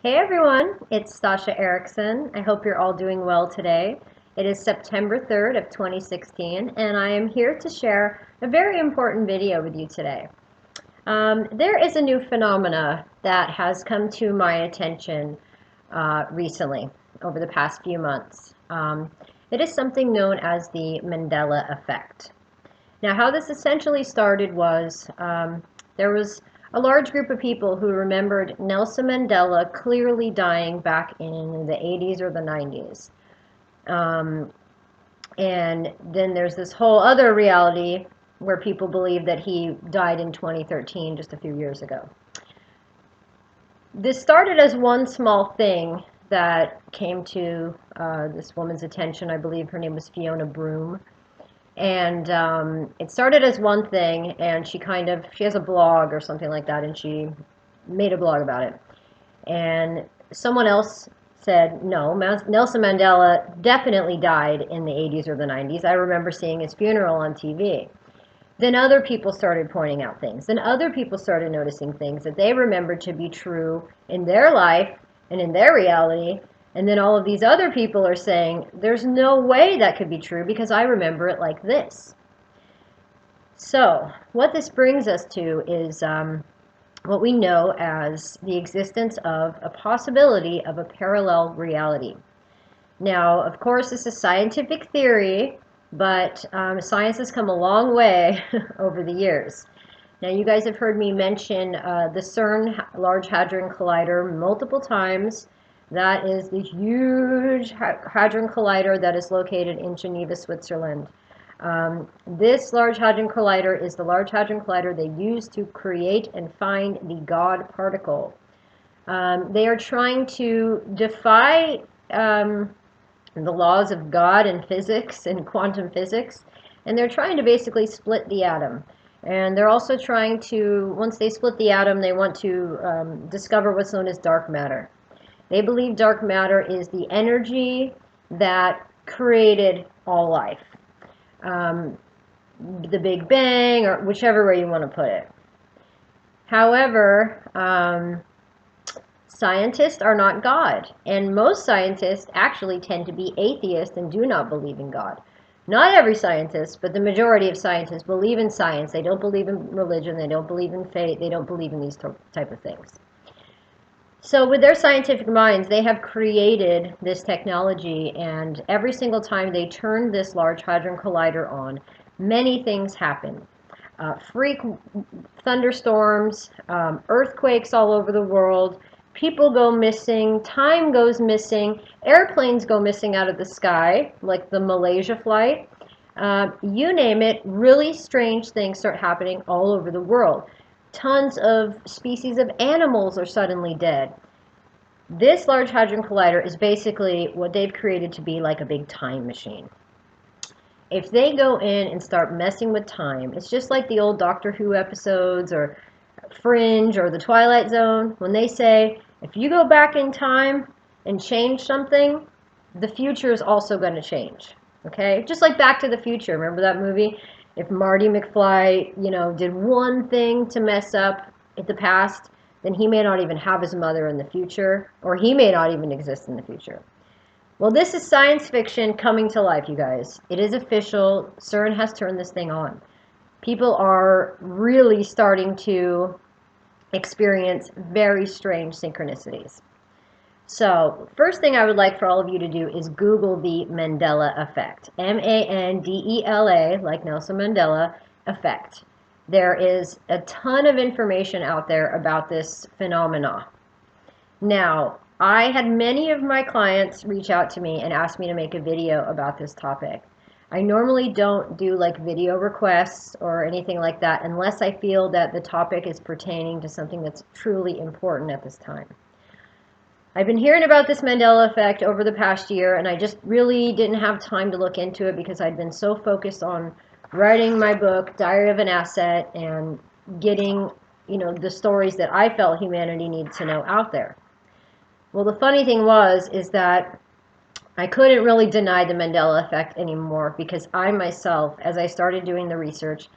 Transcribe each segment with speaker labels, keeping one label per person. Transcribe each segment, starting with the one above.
Speaker 1: Hey everyone, it's Stasha Erickson. I hope you're all doing well today. It is September 3rd of 2016 and I am here to share a very important video with you today. There is a new phenomena that has come to my attention recently over the past few months. It is something known as the Mandela effect. Now, how this essentially started was there was a large group of people who remembered Nelson Mandela clearly dying back in the 80s or the 90s. Um, and then there's this whole other reality where people believe that he died in 2013, just a few years ago. This started as one small thing that came to this woman's attention. I believe her name was Fiona Broome. And it started as one thing, and she has a blog or something like that, and she made a blog about it. And someone else said, no, Nelson Mandela definitely died in the 80s or the 90s. I remember seeing his funeral on TV. Then other people started pointing out things. Then other people started noticing things that they remembered to be true in their life and in their reality. And then all of these other people are saying, there's no way that could be true because I remember it like this. So, what this brings us to is what we know as the existence of a possibility of a parallel reality. Now, of course, this is scientific theory, but science has come a long way over the years. Now, you guys have heard me mention the CERN Large Hadron Collider multiple times. That is the huge Hadron Collider that is located in Geneva, Switzerland. This Large Hadron Collider is the Large Hadron Collider they use to create and find the God particle. They are trying to defy the laws of God and physics and quantum physics, and they're trying to basically split the atom. And they're also trying to, once they split the atom, they want to discover what's known as dark matter. They believe dark matter is the energy that created all life. The Big Bang, or whichever way you want to put it. However, scientists are not God, and most scientists actually tend to be atheists and do not believe in God. Not every scientist, but the majority of scientists believe in science. They don't believe in religion, they don't believe in fate, they don't believe in these type of things. So with their scientific minds, they have created this technology, and every single time they turn this Large Hadron Collider on, many things happen. Freak thunderstorms, earthquakes all over the world, people go missing, time goes missing, airplanes go missing out of the sky, like the Malaysia flight. You name it, really strange things start happening all over the world. Tons of species of animals are suddenly dead. This Large Hadron Collider is basically what they've created to be like a big time machine. If they go in and start messing with time, it's just like the old Doctor Who episodes or Fringe or the Twilight Zone, when they say, if you go back in time and change something, the future is also going to change. Okay? Just like Back to the Future. Remember that movie? If Marty McFly, did one thing to mess up in the past, then he may not even have his mother in the future, or he may not even exist in the future. Well, this is science fiction coming to life, you guys. It is official. CERN has turned this thing on. People are really starting to experience very strange synchronicities. So, first thing I would like for all of you to do is Google the Mandela effect. Mandela, like Nelson Mandela, effect. There is a ton of information out there about this phenomena. Now, I had many of my clients reach out to me and ask me to make a video about this topic. I normally don't do like video requests or anything like that unless I feel that the topic is pertaining to something that's truly important at this time. I've been hearing about this Mandela effect over the past year, and I just really didn't have time to look into it because I'd been so focused on writing my book, Diary of an Asset, and getting, the stories that I felt humanity needed to know out there. Well, the funny thing is that I couldn't really deny the Mandela effect anymore because I myself, as I started doing the research,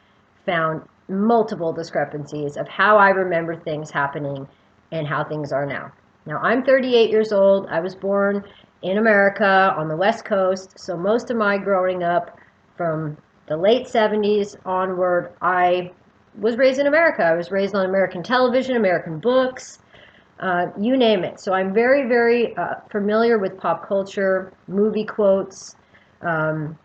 Speaker 1: found multiple discrepancies of how I remember things happening and how things are now. Now, I'm 38 years old. I was born in America on the West Coast, so most of my growing up from the late 70s onward, I was raised in America. I was raised on American television, American books, you name it. So I'm very, very familiar with pop culture, movie quotes, um,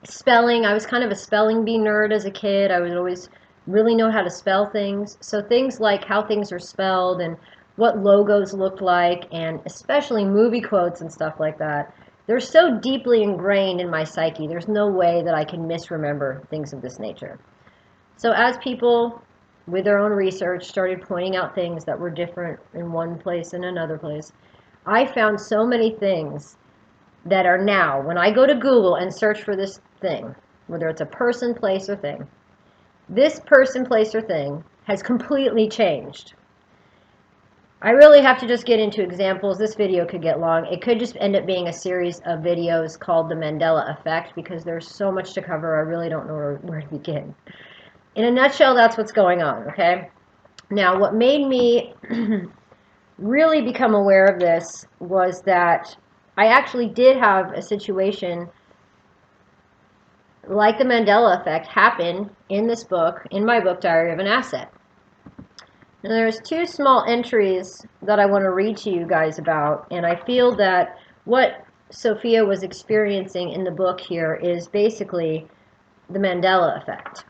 Speaker 1: spelling. I was kind of a spelling bee nerd as a kid. I would always really know how to spell things. So things like how things are spelled and what logos look like, and especially movie quotes and stuff like that. They're so deeply ingrained in my psyche. There's no way that I can misremember things of this nature. So as people with their own research started pointing out things that were different in one place and another place, I found so many things that are now, when I go to Google and search for this thing, whether it's a person, place, or thing, this person, place, or thing has completely changed. I really have to just get into examples. This video could get long. It could just end up being a series of videos called the Mandela effect, because there's so much to cover. I really don't know where to begin. In a nutshell, that's what's going on, okay? Now, what made me really become aware of this was that I actually did have a situation like the Mandela effect happen in this book, in my book, Diary of an Asset. Now, there's two small entries that I want to read to you guys about, and I feel that what Sophia was experiencing in the book here is basically the Mandela effect.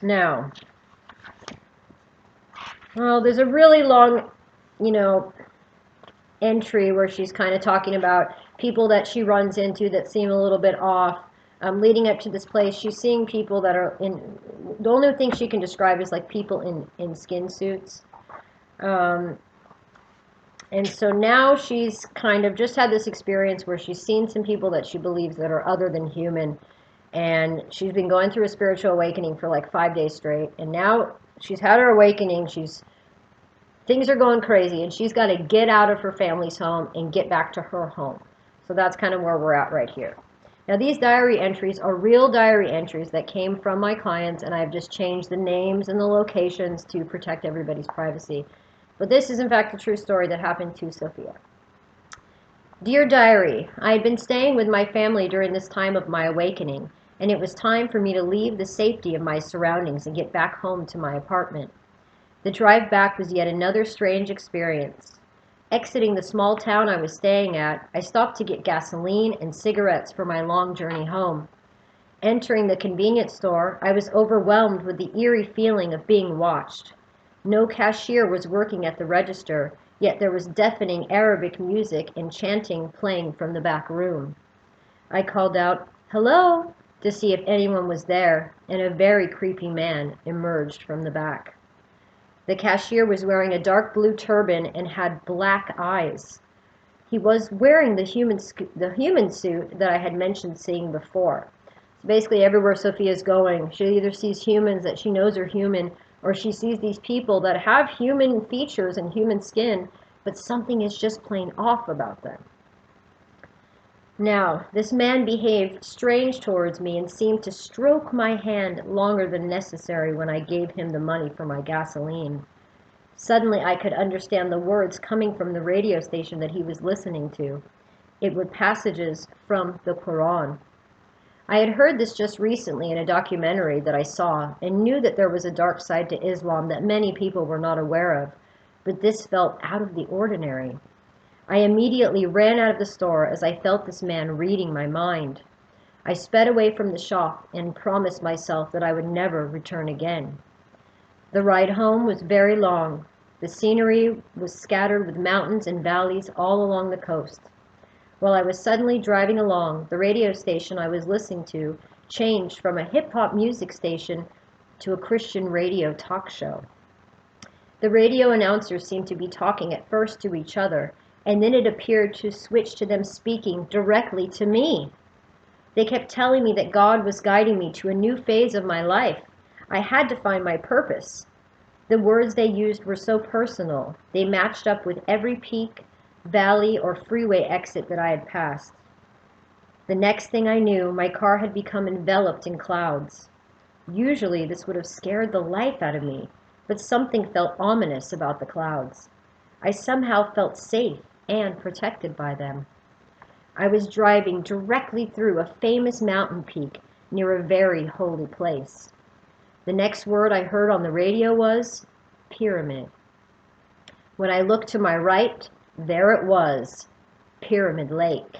Speaker 1: Now, well, there's a really long, entry where she's kind of talking about people that she runs into that seem a little bit off. Leading up to this place, she's seeing people that are in, the only thing she can describe is like people in skin suits. And so now she's kind of just had this experience where she's seen some people that she believes that are other than human. And she's been going through a spiritual awakening for like 5 days straight. And now she's had her awakening. Things are going crazy, and she's got to get out of her family's home and get back to her home. So that's kind of where we're at right here. Now, these diary entries are real diary entries that came from my clients, and I've just changed the names and the locations to protect everybody's privacy. But this is, in fact, a true story that happened to Sophia. Dear Diary, I had been staying with my family during this time of my awakening, and it was time for me to leave the safety of my surroundings and get back home to my apartment. The drive back was yet another strange experience. Exiting the small town I was staying at, I stopped to get gasoline and cigarettes for my long journey home. Entering the convenience store, I was overwhelmed with the eerie feeling of being watched. No cashier was working at the register, yet there was deafening Arabic music and chanting playing from the back room. I called out, "Hello," to see if anyone was there, and a very creepy man emerged from the back. The cashier was wearing a dark blue turban and had black eyes. He was wearing the human suit that I had mentioned seeing before. So basically, everywhere Sophia's going, she either sees humans that she knows are human, or she sees these people that have human features and human skin, but something is just plain off about them. Now, this man behaved strange towards me and seemed to stroke my hand longer than necessary when I gave him the money for my gasoline. Suddenly, I could understand the words coming from the radio station that he was listening to. It were passages from the Quran. I had heard this just recently in a documentary that I saw and knew that there was a dark side to Islam that many people were not aware of, but this felt out of the ordinary. I immediately ran out of the store as I felt this man reading my mind. I sped away from the shop and promised myself that I would never return again. The ride home was very long. The scenery was scattered with mountains and valleys all along the coast. While I was suddenly driving along, the radio station I was listening to changed from a hip-hop music station to a Christian radio talk show. The radio announcers seemed to be talking at first to each other, and then it appeared to switch to them speaking directly to me. They kept telling me that God was guiding me to a new phase of my life. I had to find my purpose. The words they used were so personal. They matched up with every peak, valley, or freeway exit that I had passed. The next thing I knew, my car had become enveloped in clouds. Usually this would have scared the life out of me, but something felt ominous about the clouds. I somehow felt safe and protected by them. I was driving directly through a famous mountain peak near a very holy place. The next word I heard on the radio was pyramid. When I looked to my right, there it was, Pyramid Lake.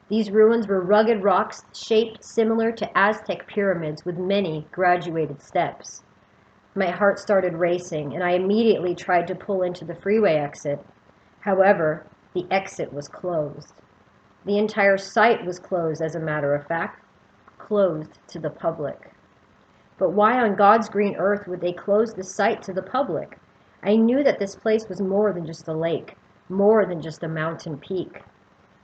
Speaker 1: These ruins were rugged rocks shaped similar to Aztec pyramids with many graduated steps. My heart started racing, and I immediately tried to pull into the freeway exit. However, the exit was closed. The entire site was closed, as a matter of fact, closed to the public. But why on God's green earth would they close the site to the public? I knew that this place was more than just a lake, more than just a mountain peak.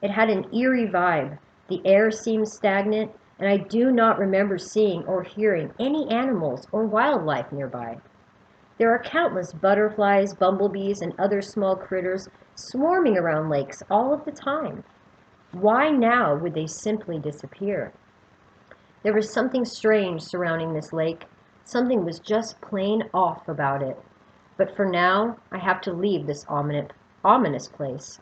Speaker 1: It had an eerie vibe. The air seemed stagnant, and I do not remember seeing or hearing any animals or wildlife nearby. There are countless butterflies, bumblebees, and other small critters swarming around lakes all of the time. Why now would they simply disappear? There was something strange surrounding this lake. Something was just plain off about it. But for now, I have to leave this ominous place.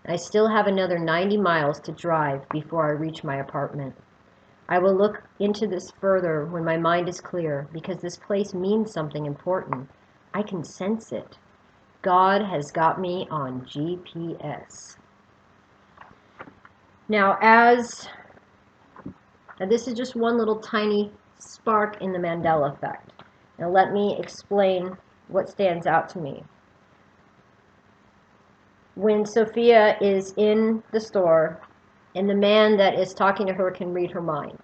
Speaker 1: I still have another 90 miles to drive before I reach my apartment. I will look into this further when my mind is clear, because this place means something important. I can sense it. God has got me on GPS. Now, this is just one little tiny spark in the Mandela effect. Now let me explain what stands out to me. When Sophia is in the store and the man that is talking to her can read her mind,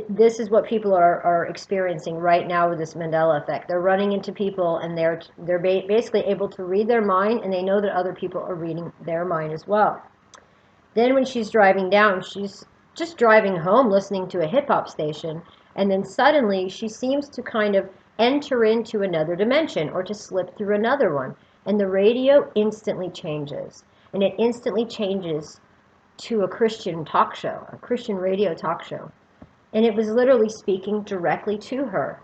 Speaker 1: this is what people are experiencing right now with this Mandela effect. They're running into people and they're basically able to read their mind, and they know that other people are reading their mind as well. Then when she's driving down, she's just driving home listening to a hip-hop station, and then suddenly she seems to kind of enter into another dimension or to slip through another one, and the radio instantly changes. And it instantly changes to a Christian talk show, a Christian radio talk show. And it was literally speaking directly to her.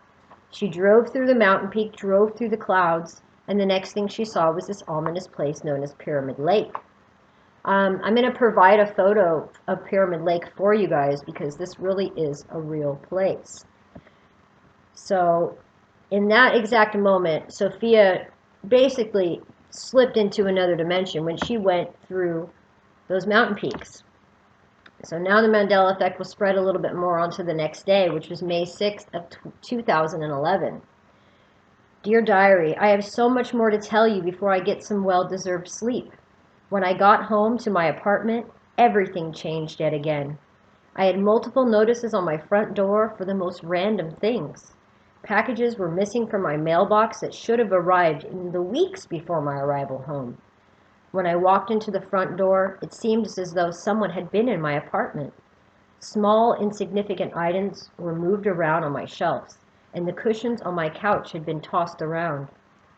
Speaker 1: She drove through the mountain peak, drove through the clouds, and the next thing she saw was this ominous place known as Pyramid Lake. I'm going to provide a photo of Pyramid Lake for you guys because this really is a real place. So in that exact moment, Sophia basically slipped into another dimension when she went through those mountain peaks. So now the Mandela effect will spread a little bit more onto the next day, which was May 6th of 2011. Dear Diary, I have so much more to tell you before I get some well-deserved sleep. When I got home to my apartment, everything changed yet again. I had multiple notices on my front door for the most random things. Packages were missing from my mailbox that should have arrived in the weeks before my arrival home. When I walked into the front door, it seemed as though someone had been in my apartment. Small, insignificant items were moved around on my shelves, and the cushions on my couch had been tossed around.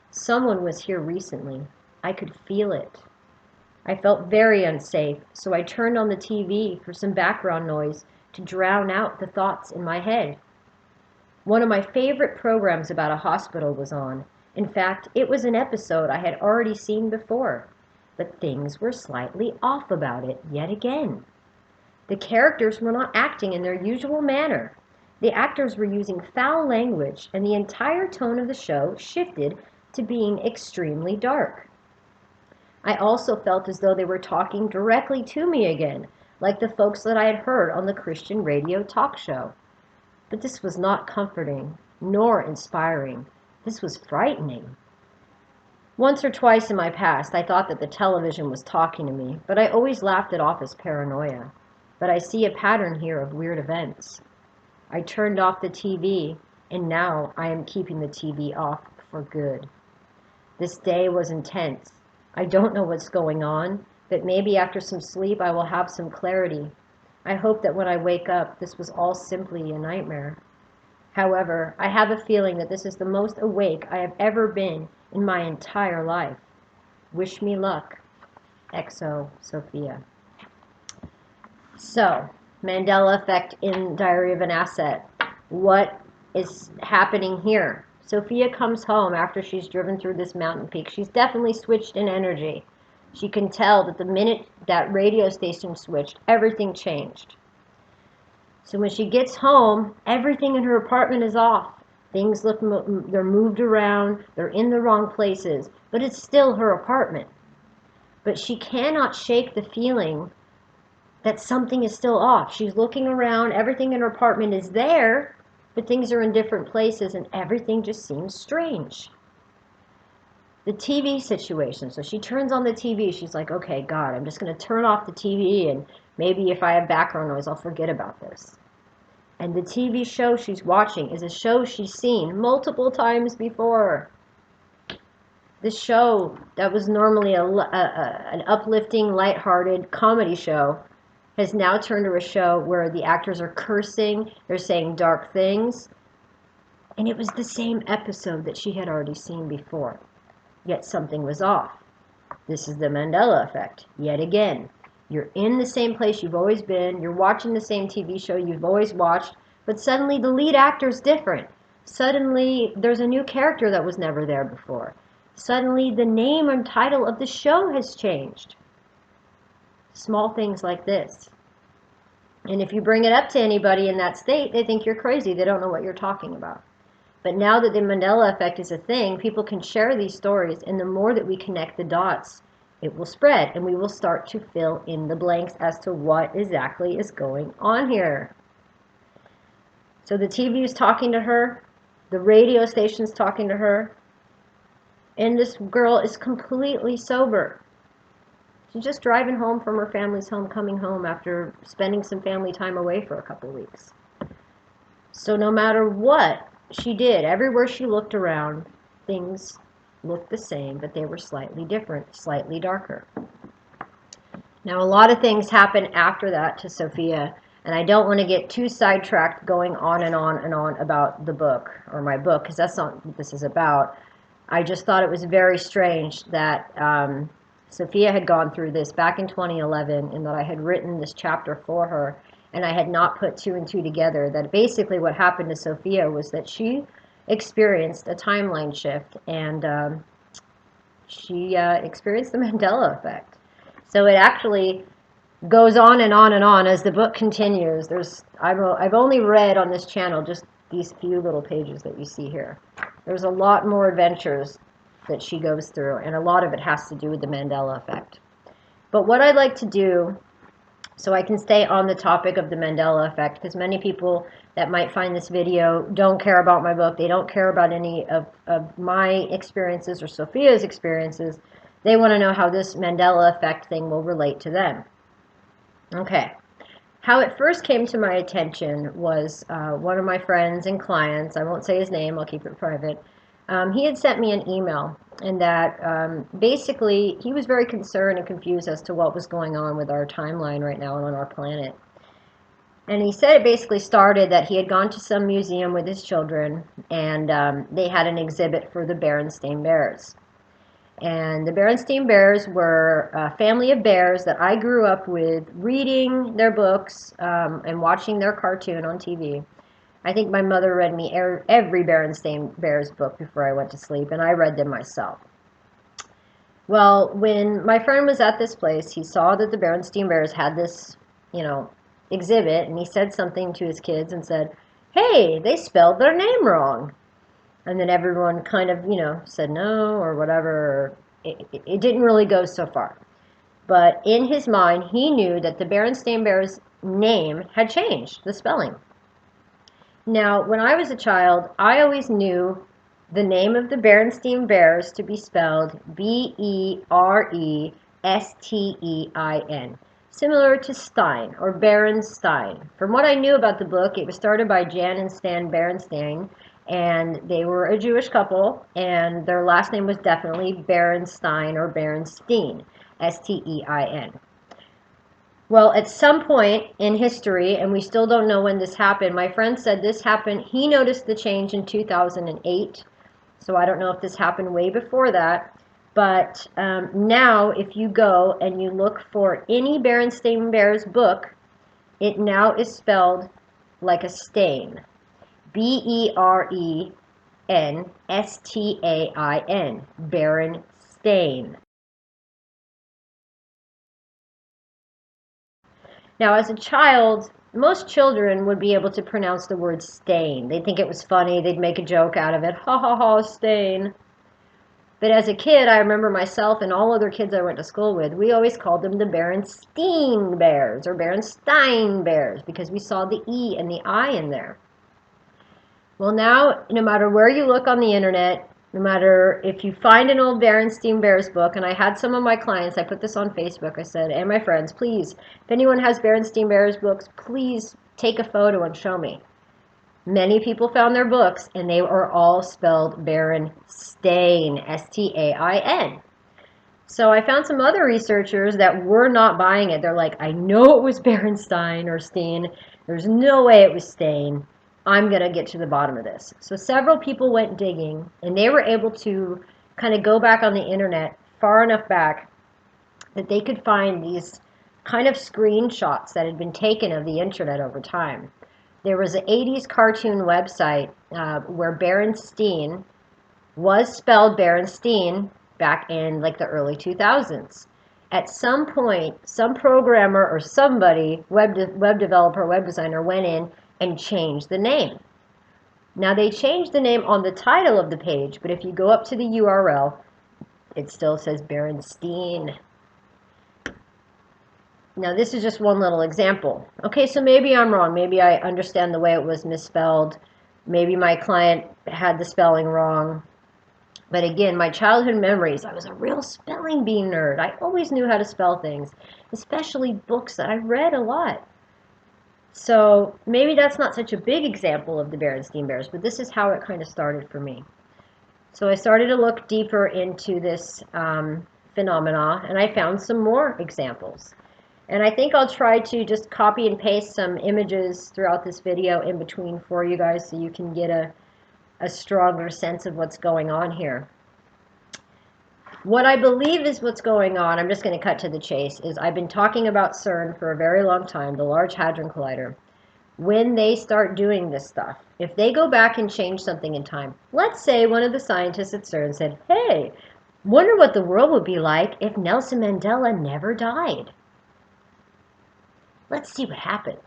Speaker 1: Someone was here recently. I could feel it. I felt very unsafe, so I turned on the TV for some background noise to drown out the thoughts in my head. One of my favorite programs about a hospital was on. In fact, it was an episode I had already seen before, but things were slightly off about it yet again. The characters were not acting in their usual manner. The actors were using foul language, and the entire tone of the show shifted to being extremely dark. I also felt as though they were talking directly to me again, like the folks that I had heard on the Christian radio talk show. But this was not comforting, nor inspiring. This was frightening. Once or twice in my past, I thought that the television was talking to me, but I always laughed it off as paranoia. But I see a pattern here of weird events. I turned off the TV, and now I am keeping the TV off for good. This day was intense. I don't know what's going on, but maybe after some sleep I will have some clarity. I hope that when I wake up, this was all simply a nightmare. However, I have a feeling that this is the most awake I have ever been in my entire life. Wish me luck. XO, Sophia. So, Mandela effect in Diary of an Asset. What is happening here. Sophia comes home after she's driven through this mountain peak. She's definitely switched in energy. She can tell that the minute that radio station switched, everything changed. So when she gets home, everything in her apartment is off. Things look, they're moved around, they're in the wrong places, but it's still her apartment. But she cannot shake the feeling that something is still off. She's looking around, everything in her apartment is there, but things are in different places and everything just seems strange. The TV situation. So she turns on the TV. She's like, okay, God, I'm just going to turn off the TV, and maybe if I have background noise, I'll forget about this. And the TV show she's watching is a show she's seen multiple times before. The show that was normally an uplifting, lighthearted comedy show has now turned to a show where the actors are cursing, they're saying dark things, and it was the same episode that she had already seen before. Yet something was off. This is the Mandela effect, yet again. You're in the same place you've always been, you're watching the same TV show you've always watched, but suddenly the lead actor's different. Suddenly there's a new character that was never there before. Suddenly the name and title of the show has changed. Small things like this. And if you bring it up to anybody in that state, they think you're crazy. They don't know what you're talking about. But now that the Mandela effect is a thing, people can share these stories, and the more that we connect the dots, it will spread, and we will start to fill in the blanks as to what exactly is going on here. So the TV is talking to her, the radio station is talking to her, and this girl is completely sober. She's just driving home from her family's home, coming home after spending some family time away for a couple weeks. So no matter what she did, everywhere she looked around, things looked the same, but they were slightly different, slightly darker. Now, a lot of things happened after that to Sophia, and I don't want to get too sidetracked going on and on and on about the book, or my book, because that's not what this is about. I just thought it was very strange that Sophia had gone through this back in 2011, and that I had written this chapter for her, and I had not put two and two together, that basically what happened to Sophia was that she experienced a timeline shift, and she experienced the Mandela effect. So it actually goes on and on and on as the book continues. I've only read on this channel just these few little pages that you see here. There's a lot more adventures that she goes through, and a lot of it has to do with the Mandela effect. But what I'd like to do, so I can stay on the topic of the Mandela effect, because many people that might find this video don't care about my book, they don't care about any of my experiences or Sophia's experiences, they want to know how this Mandela effect thing will relate to them. Okay. How it first came to my attention was one of my friends and clients, I won't say his name, I'll keep it private, he had sent me an email, and that basically he was very concerned and confused as to what was going on with our timeline right now and on our planet. And he said it basically started that he had gone to some museum with his children, and they had an exhibit for the Berenstain Bears. And the Berenstain Bears were a family of bears that I grew up with, reading their books and watching their cartoon on TV. I think my mother read me every Berenstain Bears book before I went to sleep, and I read them myself. Well, when my friend was at this place, he saw that the Berenstain Bears had this, exhibit, and he said something to his kids and said, "Hey, they spelled their name wrong." And then everyone kind of, said no or whatever. It didn't really go so far. But in his mind, he knew that the Berenstain Bears' name had changed, the spelling. Now, when I was a child, I always knew the name of the Berenstain Bears to be spelled Berestein, similar to Stein or Berenstain. From what I knew about the book, it was started by Jan and Stan Berenstain, and they were a Jewish couple, and their last name was definitely Berenstain or Berenstein, Stein. Well, at some point in history, and we still don't know when this happened, my friend said this happened, he noticed the change in 2008, so I don't know if this happened way before that, but now if you go and you look for any Berenstain Bears book, it now is spelled like a stain. Berenstain, Berenstain. Now, as a child, most children would be able to pronounce the word stain. They'd think it was funny. They'd make a joke out of it. Ha ha ha, stain. But as a kid, I remember myself and all other kids I went to school with, we always called them the Berenstain Bears or Berenstain Bears because we saw the E and the I in there. Well, now, no matter where you look on the internet, no matter if you find an old Berenstain Bears book, and I had some of my clients, I put this on Facebook, I said, and my friends, please, if anyone has Berenstain Bears books, please take a photo and show me. Many people found their books, and they are all spelled Berenstain, S-T-A-I-N. So I found some other researchers that were not buying it. They're like, I know it was Berenstain or Steen. There's no way it was Stain. I'm going to get to the bottom of this. So several people went digging, and they were able to kind of go back on the internet far enough back that they could find these kind of screenshots that had been taken of the internet over time. There was an 80s cartoon website where Berenstain was spelled Berenstain back in like the early 2000s. At some point, some programmer or somebody, web developer, web designer, went in and changed the name. Now they changed the name on the title of the page, but if you go up to the URL, it still says Berenstain. Now this is just one little example. Okay, so maybe I'm wrong. Maybe I understand the way it was misspelled. Maybe my client had the spelling wrong. But again, my childhood memories, I was a real spelling bee nerd. I always knew how to spell things, especially books that I read a lot. So maybe that's not such a big example of the Berenstain Bears, but this is how it kind of started for me. So I started to look deeper into this phenomena, and I found some more examples. And I think I'll try to just copy and paste some images throughout this video in between for you guys so you can get a stronger sense of what's going on here. What I believe is what's going on, I'm just going to cut to the chase, is I've been talking about CERN for a very long time, the Large Hadron Collider. When they start doing this stuff, if they go back and change something in time, let's say one of the scientists at CERN said, hey, wonder what the world would be like if Nelson Mandela never died. Let's see what happens.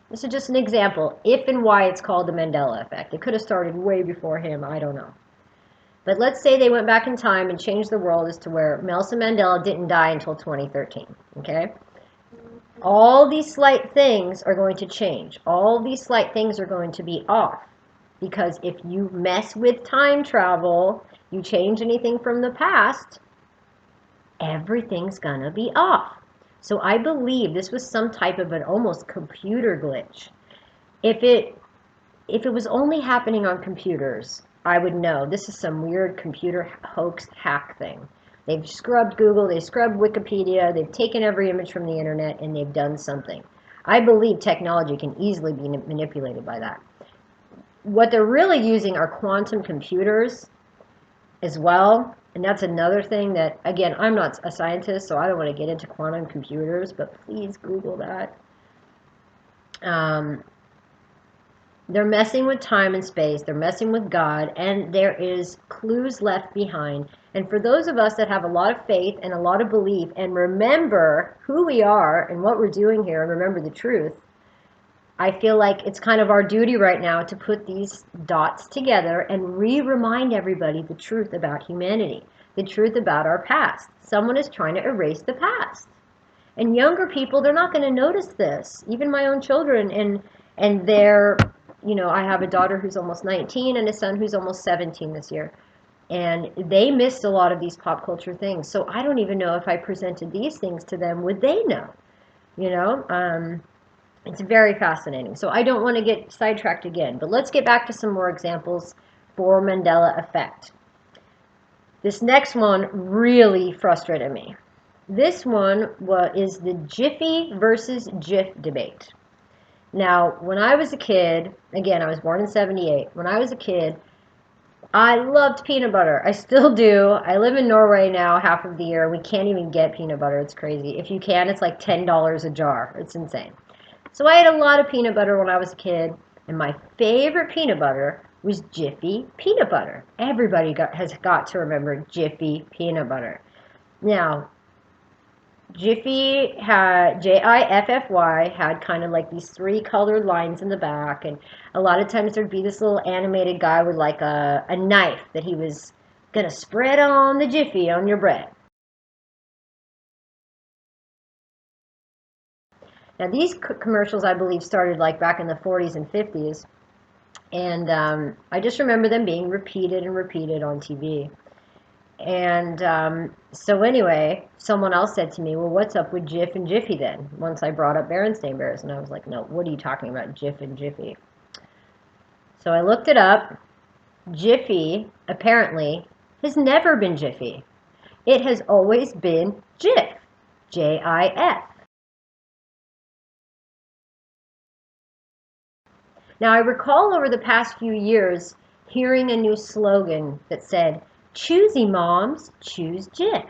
Speaker 1: This is just an example, if and why it's called the Mandela effect. It could have started way before him, I don't know. But let's say they went back in time and changed the world as to where Nelson Mandela didn't die until 2013, okay? All these slight things are going to change. All these slight things are going to be off. Because if you mess with time travel, you change anything from the past, everything's gonna be off. So I believe this was some type of an almost computer glitch. If it was only happening on computers, I would know this is some weird computer hoax hack thing. They've scrubbed Google, they've scrubbed Wikipedia, they've taken every image from the internet, and they've done something. I believe technology can easily be manipulated by that. What they're really using are quantum computers as well. And that's another thing that, again, I'm not a scientist, so I don't want to get into quantum computers, but please Google that. They're messing with time and space, they're messing with God, and there is clues left behind. And for those of us that have a lot of faith and a lot of belief and remember who we are and what we're doing here and remember the truth, I feel like it's kind of our duty right now to put these dots together and remind everybody the truth about humanity, the truth about our past. Someone is trying to erase the past. And younger people, they're not going to notice this. Even my own children, and they're, you know, I have a daughter who's almost 19 and a son who's almost 17 this year. And they missed a lot of these pop culture things. So I don't even know if I presented these things to them, would they know? You know? It's very fascinating. So I don't want to get sidetracked again, but let's get back to some more examples for Mandela effect. This next one really frustrated me. This one is the Jiffy versus Jif debate. Now, when I was a kid, again, I was born in 78. When I was a kid, I loved peanut butter. I still do. I live in Norway now half of the year. We can't even get peanut butter. It's crazy. If you can, it's like $10 a jar. It's insane. So I ate a lot of peanut butter when I was a kid, And my favorite peanut butter was Jiffy peanut butter. Everybody has got to remember Jiffy peanut butter. Now, Jiffy had Jiffy had kind of like these three colored lines in the back, and a lot of times there'd be this little animated guy with like a knife that he was gonna spread on the Jiffy on your bread. Now these commercials I believe started like back in the 40s and 50s, and I just remember them being repeated and repeated on TV. And so anyway, someone else said to me, well, what's up with Jif and Jiffy then? Once I brought up Berenstain Bears, and I was like, no, what are you talking about, Jif and Jiffy? So I looked it up. Jiffy, apparently, has never been Jiffy. It has always been Jif, J-I-F. Now I recall over the past few years hearing a new slogan that said, choosy moms, choose Jif.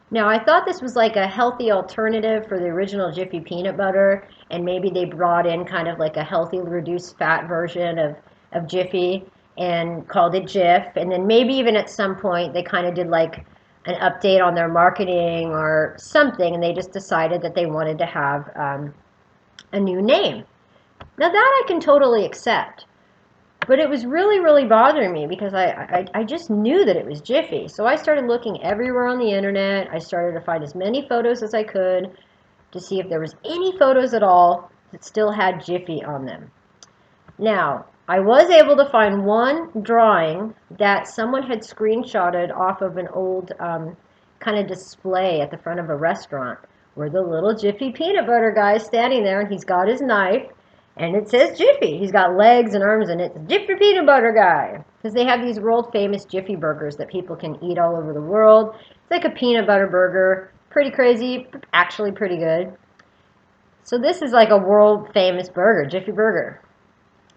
Speaker 1: Now, I thought this was like a healthy alternative for the original Jiffy peanut butter, and maybe they brought in kind of like a healthy, reduced fat version of Jiffy and called it Jif. And then maybe even at some point they kind of did like an update on their marketing or something, and they just decided that they wanted to have a new name. Now, that I can totally accept. But it was really, really bothering me because I just knew that it was Jiffy. So I started looking everywhere on the internet. I started to find as many photos as I could to see if there was any photos at all that still had Jiffy on them. Now, I was able to find one drawing that someone had screenshotted off of an old kind of display at the front of a restaurant where the little Jiffy peanut butter guy is standing there, and he's got his knife. And it says Jiffy. He's got legs and arms, and it's Jiffy peanut butter guy. Because they have these world famous Jiffy burgers that people can eat all over the world. It's like a peanut butter burger. Pretty crazy, but actually pretty good. So this is like a world famous burger, Jiffy Burger.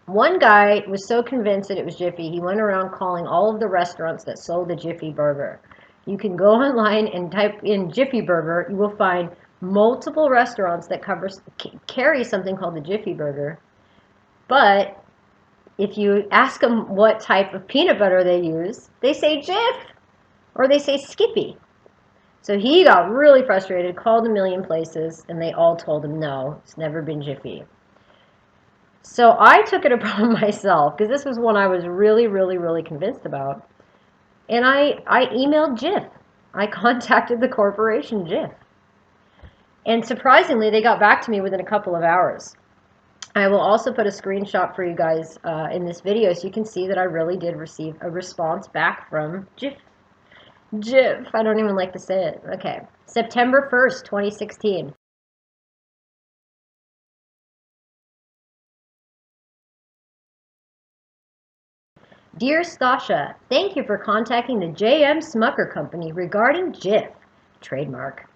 Speaker 1: One guy was so convinced that it was Jiffy, he went around calling all of the restaurants that sold the Jiffy Burger. You can go online and type in Jiffy Burger. You will find multiple restaurants that carry something called the Jiffy Burger. But if you ask them what type of peanut butter they use, they say Jif or they say Skippy. So he got really frustrated, called a million places, and they all told him no, it's never been Jiffy. So I took it upon myself, because this was one I was really, really, really convinced about. And I emailed Jif. I contacted the corporation Jif. And surprisingly, they got back to me within a couple of hours. I will also put a screenshot for you guys in this video so you can see that I really did receive a response back from Jif. Jif, I don't even like to say it. Okay, September 1st, 2016. Dear Stasha, thank you for contacting the J.M. Smucker Company regarding Jif, trademark.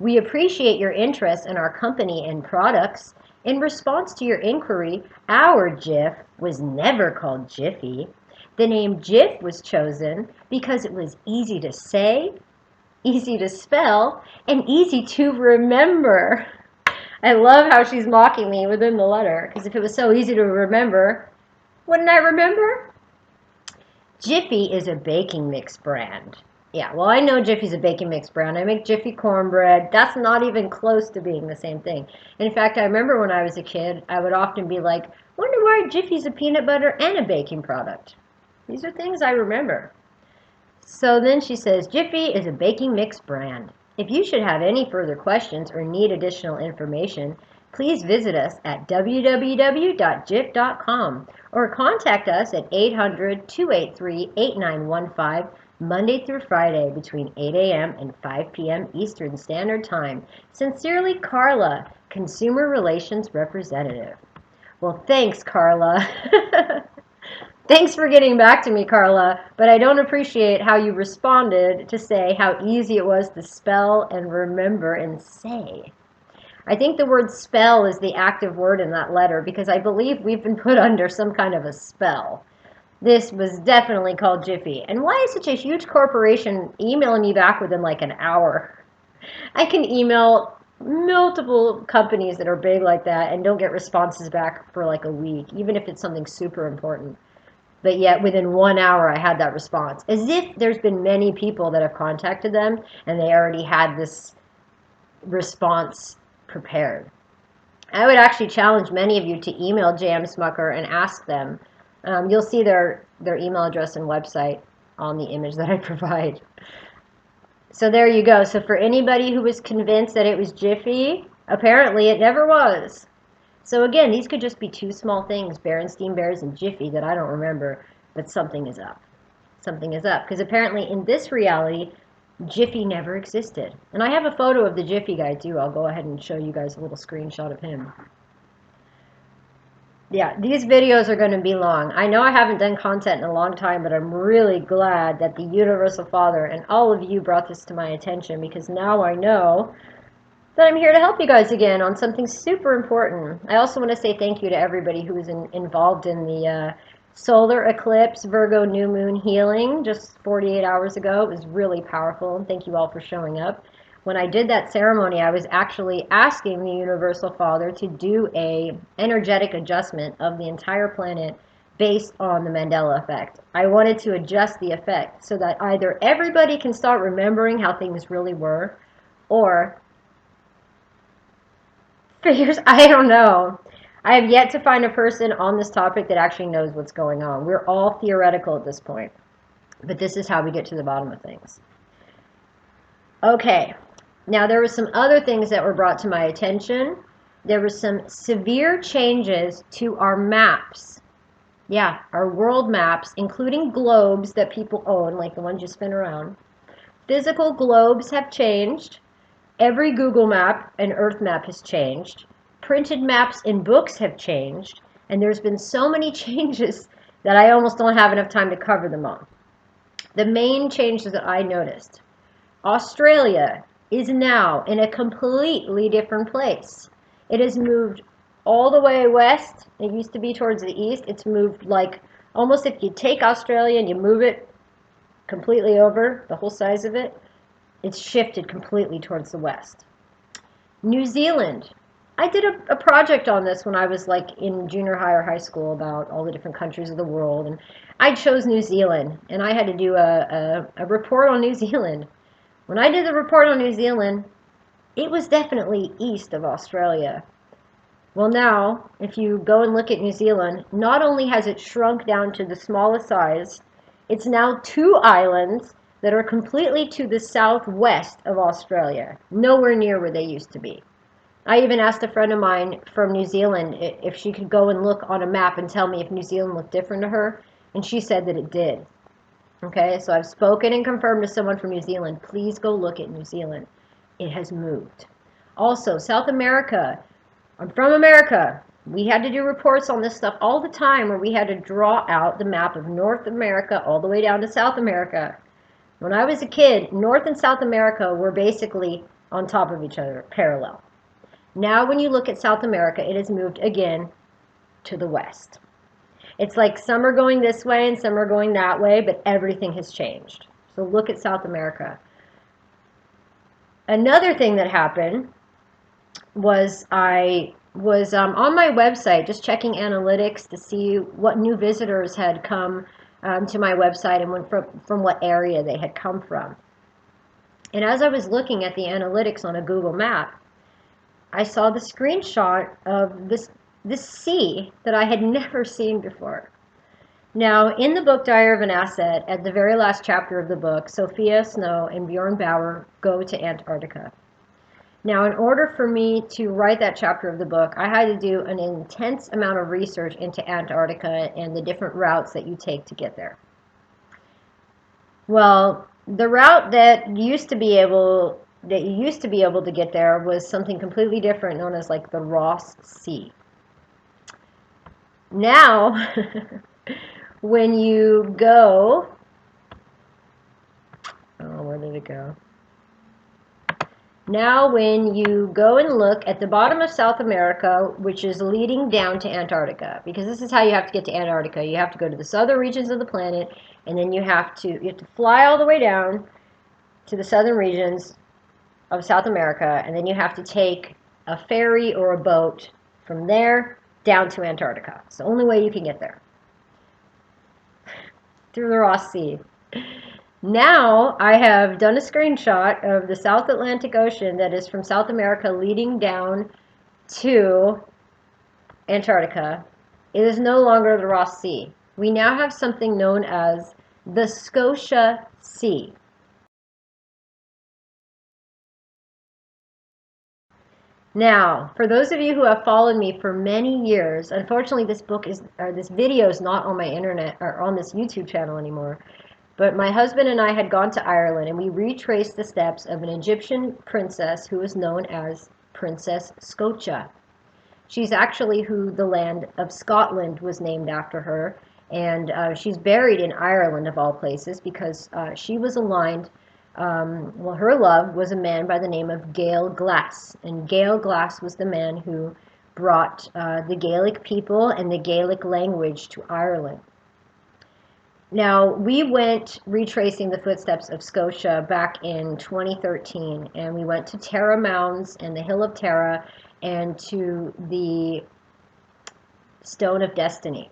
Speaker 1: We appreciate your interest in our company and products. In response to your inquiry, our Jif was never called Jiffy. The name Jif was chosen because it was easy to say, easy to spell, and easy to remember. I love how she's mocking me within the letter, because if it was so easy to remember, wouldn't I remember? Jiffy is a baking mix brand. Yeah, well, I know Jiffy's a baking mix brand. I make Jiffy cornbread. That's not even close to being the same thing. In fact, I remember when I was a kid, I would often be like, wonder why Jiffy's a peanut butter and a baking product. These are things I remember. So then she says, Jiffy is a baking mix brand. If you should have any further questions or need additional information, please visit us at www.jif.com or contact us at 800-283-8915 Monday through Friday between 8 a.m. and 5 p.m. Eastern Standard Time. Sincerely, Carla, Consumer Relations Representative. Well, thanks, Carla. Thanks for getting back to me, Carla, but I don't appreciate how you responded to say how easy it was to spell and remember and say. I think the word spell is the active word in that letter because I believe we've been put under some kind of a spell. This was definitely called Jiffy. And why is such a huge corporation emailing me back within like an hour? I can email multiple companies that are big like that and don't get responses back for like a week, even if it's something super important. But yet within 1 hour, I had that response. As if there's been many people that have contacted them and they already had this response prepared. I would actually challenge many of you to email J.M. Smucker and ask them. You'll see their email address and website on the image that I provide. So there you go. So for anybody who was convinced that it was Jiffy, apparently it never was. So again, these could just be two small things, Berenstein Bears and Jiffy, that I don't remember, but something is up. Something is up. Because apparently in this reality, Jiffy never existed. And I have a photo of the Jiffy guy too. I'll go ahead and show you guys a little screenshot of him. Yeah, these videos are going to be long. I know I haven't done content in a long time, but I'm really glad that the Universal Father and all of you brought this to my attention, because now I know that I'm here to help you guys again on something super important. I also want to say thank you to everybody who was involved in the solar eclipse Virgo new moon healing just 48 hours ago. It was really powerful. Thank you all for showing up. When I did that ceremony, I was actually asking the Universal Father to do a energetic adjustment of the entire planet based on the Mandela effect. I wanted to adjust the effect so that either everybody can start remembering how things really were, or figures, I don't know. I have yet to find a person on this topic that actually knows what's going on. We're all theoretical at this point, but this is how we get to the bottom of things. Okay, now there were some other things that were brought to my attention. There were some severe changes to our maps. Yeah, our world maps, including globes that people own, like the ones you spin around. Physical globes have changed. Every Google map and Earth map has changed. Printed maps in books have changed. And there's been so many changes that I almost don't have enough time to cover them all. The main changes that I noticed. Australia is now in a completely different place. It has moved all the way west. It used to be towards the east. It's moved like almost if you take Australia and you move it completely over, the whole size of it, it's shifted completely towards the west. New Zealand. I did a project on this when I was like in junior high or high school about all the different countries of the world, and I chose New Zealand, and I had to do a report on New Zealand. When I did the report on New Zealand, it was definitely east of Australia. Well, now, if you go and look at New Zealand, not only has it shrunk down to the smallest size, it's now 2 islands that are completely to the southwest of Australia, nowhere near where they used to be. I even asked a friend of mine from New Zealand if she could go and look on a map and tell me if New Zealand looked different to her, and she said that it did. Okay, so I've spoken and confirmed to someone from New Zealand, please go look at New Zealand. It has moved. Also, South America. I'm from America. We had to do reports on this stuff all the time where we had to draw out the map of North America all the way down to South America. When I was a kid, North and South America were basically on top of each other, parallel. Now when you look at South America, it has moved again to the west. It's like some are going this way and some are going that way, but everything has changed. So look at South America. Another thing that happened was I was on my website just checking analytics to see what new visitors had come to my website and from what area they had come from. And as I was looking at the analytics on a Google map, I saw the screenshot of this sea that I had never seen before. Now, in the book Diary of an Asset, at the very last chapter of the book, Sophia Snow and Bjorn Bauer go to Antarctica. Now, in order for me to write that chapter of the book, I had to do an intense amount of research into Antarctica and the different routes that you take to get there. Well, the route that you used to be able to get there was something completely different, known as like the Ross Sea. Now, when you go, oh, where did it go? Now, when you go and look at the bottom of South America, which is leading down to Antarctica, because this is how you have to get to Antarctica. You have to go to the southern regions of the planet, and then you have to fly all the way down to the southern regions, of South America, and then you have to take a ferry or a boat from there down to Antarctica. It's the only way you can get there, through the Ross Sea. Now I have done a screenshot of the South Atlantic Ocean that is from South America leading down to Antarctica. It is no longer the Ross Sea. We now have something known as the Scotia Sea. Now, for those of you who have followed me for many years, unfortunately this video is not on my internet or on this YouTube channel anymore. But my husband and I had gone to Ireland, and we retraced the steps of an Egyptian princess who was known as Princess Scotia. She's actually who the land of Scotland was named after her, and she's buried in Ireland of all places because she was aligned. Well, her love was a man by the name of Gael Glass, and Gael Glass was the man who brought the Gaelic people and the Gaelic language to Ireland. Now, we went retracing the footsteps of Scotia back in 2013, and we went to Tara Mounds and the Hill of Tara and to the Stone of Destiny.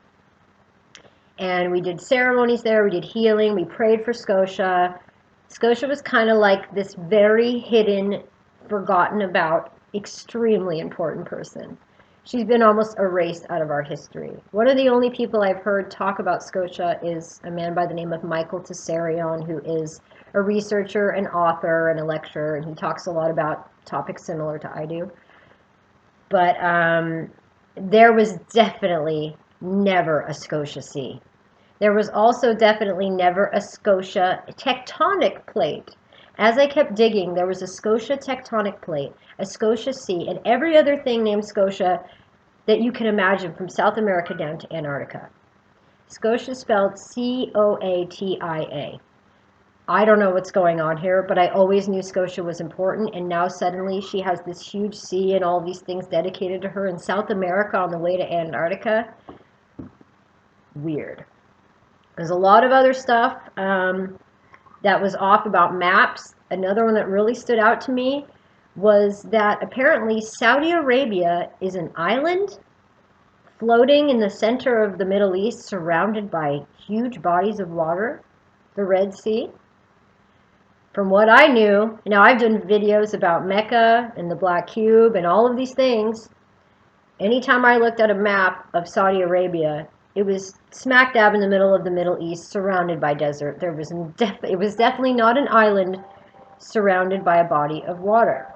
Speaker 1: And we did ceremonies there, we did healing, we prayed for Scotia. Scotia was kind of like this very hidden, forgotten about, extremely important person. She's been almost erased out of our history. One of the only people I've heard talk about Scotia is a man by the name of Michael Tessarion, who is a researcher, an author, and a lecturer, and he talks a lot about topics similar to I do. But there was definitely never a Scotia Sea. There was also definitely never a Scotia tectonic plate. As I kept digging, there was a Scotia tectonic plate, a Scotia Sea, and every other thing named Scotia that you can imagine from South America down to Antarctica. Scotia is spelled C-O-A-T-I-A. I don't know what's going on here, but I always knew Scotia was important, and now suddenly she has this huge sea and all these things dedicated to her in South America on the way to Antarctica. Weird. There's a lot of other stuff that was off about maps. Another one that really stood out to me was that apparently Saudi Arabia is an island floating in the center of the Middle East, surrounded by huge bodies of water, the Red Sea. From what I knew, now I've done videos about Mecca and the Black Cube and all of these things. Anytime I looked at a map of Saudi Arabia, it was smack dab in the middle of the Middle East, surrounded by desert. It was definitely not an island surrounded by a body of water.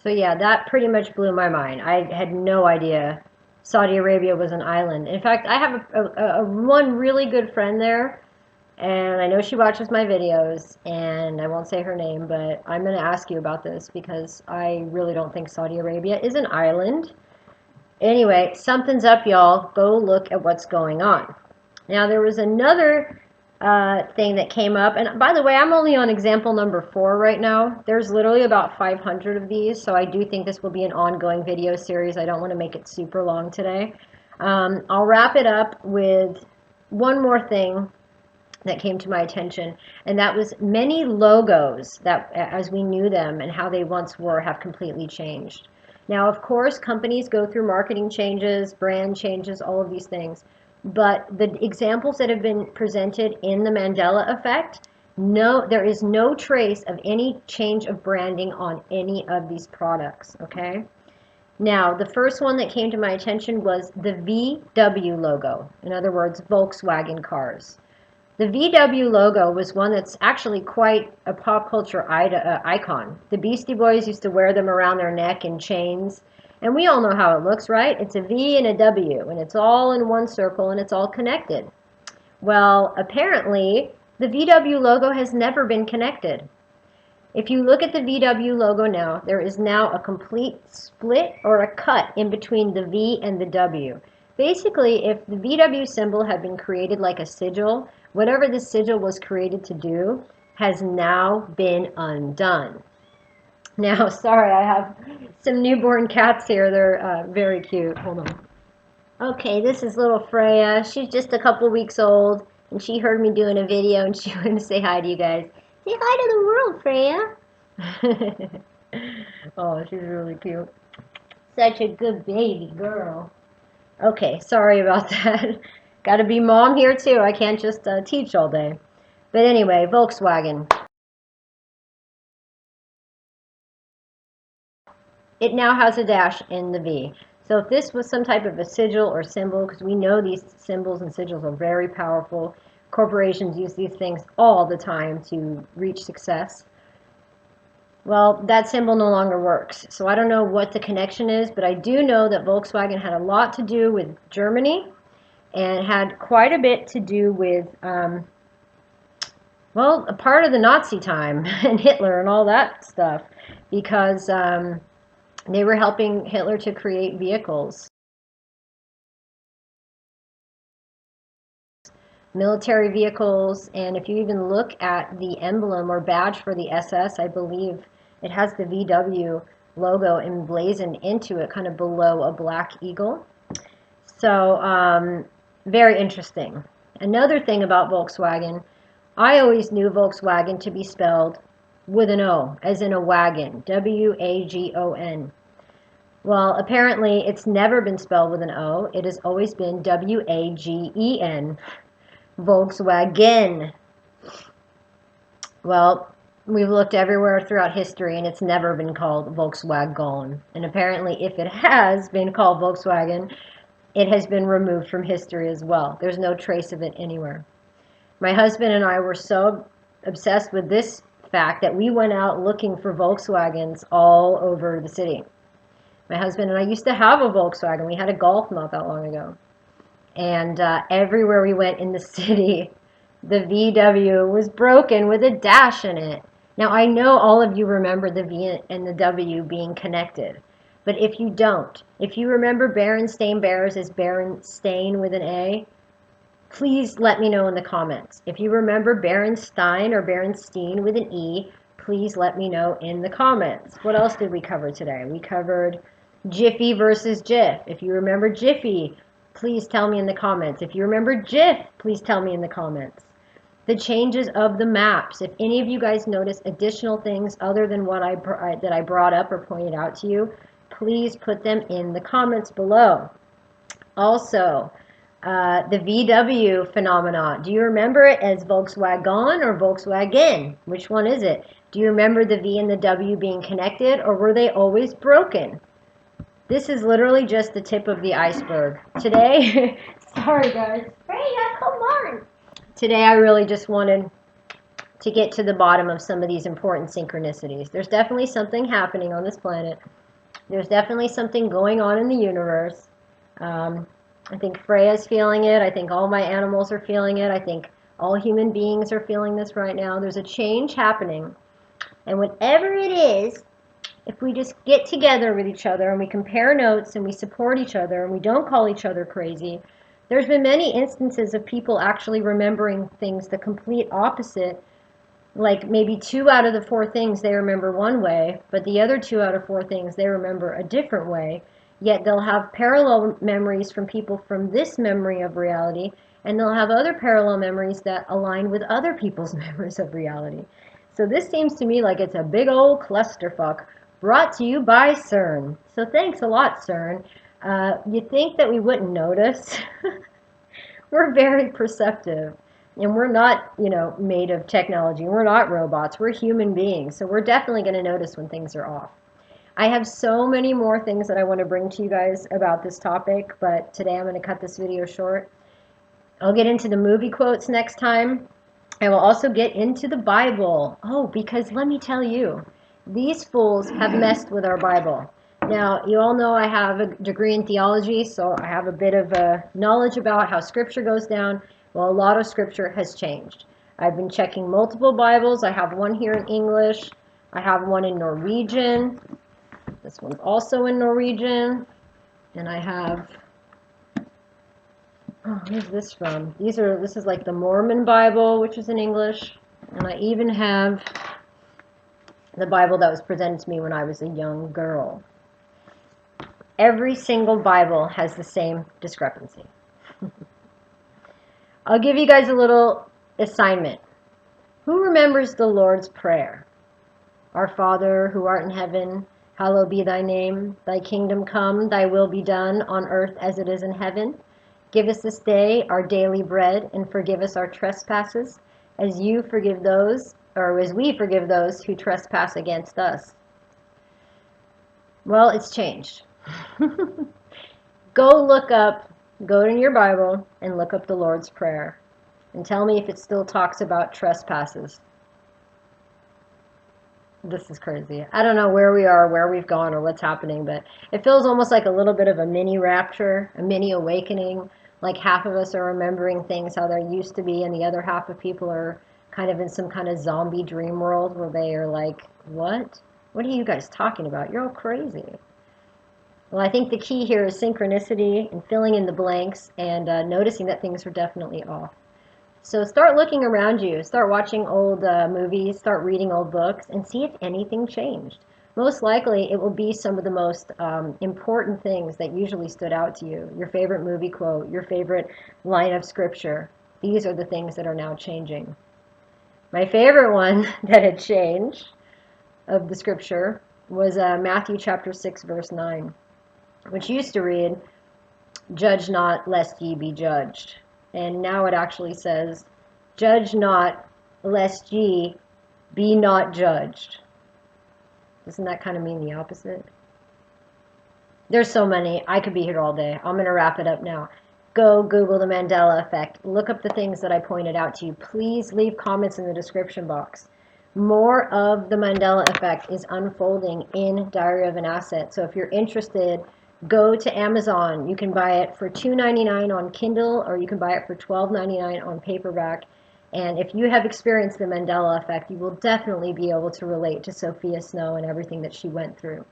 Speaker 1: So yeah, that pretty much blew my mind. I had no idea Saudi Arabia was an island. In fact, I have one really good friend there, and I know she watches my videos, and I won't say her name, but I'm going to ask you about this because I really don't think Saudi Arabia is an island. Anyway, something's up, y'all. Go look at what's going on. Now, there was another thing that came up, and by the way, I'm only on example number 4 right now. There's literally about 500 of these, so I do think this will be an ongoing video series. I don't want to make it super long today. I'll wrap it up with one more thing that came to my attention, and that was many logos that, as we knew them and how they once were, have completely changed. Now, of course, companies go through marketing changes, brand changes, all of these things. But the examples that have been presented in the Mandela effect, there is no trace of any change of branding on any of these products, okay? Now, the first one that came to my attention was the VW logo. In other words, Volkswagen cars. The VW logo was one that's actually quite a pop culture icon. The Beastie Boys used to wear them around their neck in chains. And we all know how it looks, right? It's a V and a W, and it's all in one circle, and it's all connected. Well, apparently, the VW logo has never been connected. If you look at the VW logo now, there is now a complete split or a cut in between the V and the W. Basically, if the VW symbol had been created like a sigil, whatever the sigil was created to do has now been undone. Now, sorry, I have some newborn cats here. They're very cute. Hold on. Okay, this is little Freya. She's just a couple weeks old, and she heard me doing a video, and she wanted to say hi to you guys. Say hi to the world, Freya. Oh, she's really cute. Such a good baby girl. Okay, sorry about that. Got to be mom here too. I can't just teach all day. But anyway, Volkswagen. It now has a dash in the V. So if this was some type of a sigil or symbol, because we know these symbols and sigils are very powerful, corporations use these things all the time to reach success. Well, that symbol no longer works. So I don't know what the connection is, but I do know that Volkswagen had a lot to do with Germany and had quite a bit to do with, well, a part of the Nazi time and Hitler and all that stuff, because they were helping Hitler to create vehicles, military vehicles, and if you even look at the emblem or badge for the SS, I believe it has the VW logo emblazoned into it, kind of below a black eagle. So, very interesting. Another thing about Volkswagen, I always knew Volkswagen to be spelled with an O, as in a wagon, W-A-G-O-N. Well, apparently it's never been spelled with an O. It has always been W-A-G-E-N, Volkswagen. Well, we've looked everywhere throughout history and it's never been called Volkswagen. And apparently if it has been called Volkswagen, it has been removed from history as well. There's no trace of it anywhere. My husband and I were so obsessed with this fact that we went out looking for Volkswagens all over the city. My husband and I used to have a Volkswagen. We had a Golf not that long ago. And everywhere we went in the city, the VW was broken with a dash in it. Now, I know all of you remember the V and the W being connected. But if you don't, if you remember Berenstain Bears as Berenstain with an A, please let me know in the comments. If you remember Berenstein or Berenstein with an E, please let me know in the comments. What else did we cover today? We covered Jiffy versus Jif. If you remember Jiffy, please tell me in the comments. If you remember Jif, please tell me in the comments. The changes of the maps. If any of you guys notice additional things other than what that I brought up or pointed out to you, please put them in the comments below. Also, the VW phenomenon. Do you remember it as Volkswagen or Volkswagen? Which one is it? Do you remember the V and the W being connected, or were they always broken? This is literally just the tip of the iceberg. Today, sorry guys. Freya, come on. Today I really just wanted to get to the bottom of some of these important synchronicities. There's definitely something happening on this planet. There's definitely something going on in the universe. I think Freya's feeling it. I think all my animals are feeling it. I think all human beings are feeling this right now. There's a change happening. And whatever it is, if we just get together with each other and we compare notes and we support each other and we don't call each other crazy, there's been many instances of people actually remembering things the complete opposite. Like maybe 2 out of the 4 things they remember one way, but the other 2 out of 4 things they remember a different way. Yet they'll have parallel memories from people from this memory of reality, and they'll have other parallel memories that align with other people's memories of reality. So this seems to me like it's a big old clusterfuck brought to you by CERN. So thanks a lot, CERN. You'd think that we wouldn't notice. We're very perceptive. And we're not, made of technology. We're not robots. We're human beings. So we're definitely going to notice when things are off. I have so many more things that I want to bring to you guys about this topic, but today I'm going to cut this video short. I'll get into the movie quotes next time. I will also get into the Bible. Oh, because let me tell you, these fools have messed with our Bible. Now, you all know I have a degree in theology, so I have a bit of knowledge about how Scripture goes down. Well, a lot of Scripture has changed. I've been checking multiple Bibles. I have one here in English. I have one in Norwegian. This one's also in Norwegian. And I have, where's this from? This is like the Mormon Bible, which is in English. And I even have the Bible that was presented to me when I was a young girl. Every single Bible has the same discrepancy. I'll give you guys a little assignment. Who remembers the Lord's Prayer? Our Father, who art in heaven, hallowed be thy name. Thy kingdom come, thy will be done on earth as it is in heaven. Give us this day our daily bread, and forgive us our trespasses, as we forgive those who trespass against us. Well, it's changed. Go in your Bible and look up the Lord's Prayer, and tell me if it still talks about trespasses. This is crazy. I don't know where we are, where we've gone, or what's happening, but it feels almost like a little bit of a mini rapture, a mini awakening. Like half of us are remembering things how they used to be, and the other half of people are kind of in some kind of zombie dream world where they are like, what? What are you guys talking about? You're all crazy. Well, I think the key here is synchronicity and filling in the blanks and noticing that things are definitely off. So start looking around you, start watching old movies, start reading old books, and see if anything changed. Most likely, it will be some of the most important things that usually stood out to you. Your favorite movie quote, your favorite line of scripture. These are the things that are now changing. My favorite one that had changed of the scripture was Matthew chapter 6, verse 9, which used to read, "Judge not, lest ye be judged." And now it actually says, "Judge not, lest ye be not judged." Doesn't that kind of mean the opposite? There's so many. I could be here all day. I'm going to wrap it up now. Go Google the Mandela effect. Look up the things that I pointed out to you. Please leave comments in the description box. More of the Mandela effect is unfolding in Diary of an Asset. So if you're interested, go to Amazon. You can buy it for $2.99 on Kindle, or you can buy it for $12.99 on paperback. And if you have experienced the Mandela effect, you will definitely be able to relate to Sophia Snow and everything that she went through.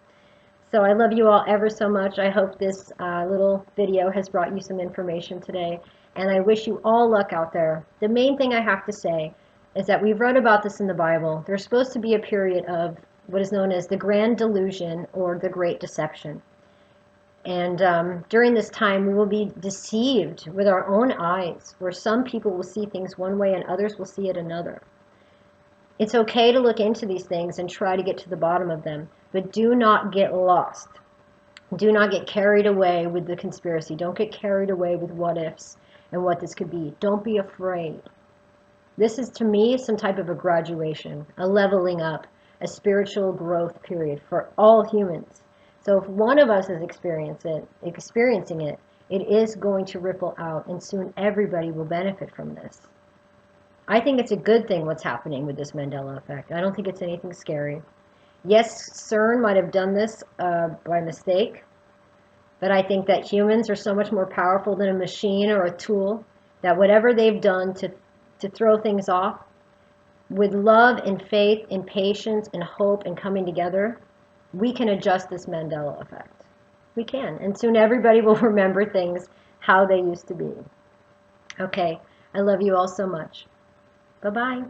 Speaker 1: So I love you all ever so much. I hope this little video has brought you some information today. And I wish you all luck out there. The main thing I have to say is that we've read about this in the Bible. There's supposed to be a period of what is known as the Grand Delusion or the Great Deception. And during this time, we will be deceived with our own eyes, where some people will see things one way and others will see it another. It's okay to look into these things and try to get to the bottom of them, but do not get lost. Do not get carried away with the conspiracy. Don't get carried away with what ifs and what this could be. Don't be afraid. This is, to me, some type of a graduation, a leveling up, a spiritual growth period for all humans. So if one of us is experiencing it, it is going to ripple out, and soon everybody will benefit from this. I think it's a good thing what's happening with this Mandela effect. I don't think it's anything scary. Yes, CERN might have done this by mistake, but I think that humans are so much more powerful than a machine or a tool, that whatever they've done to throw things off, with love and faith and patience and hope and coming together, we can adjust this Mandela effect. We can. And soon everybody will remember things how they used to be. Okay. I love you all so much. Bye-bye.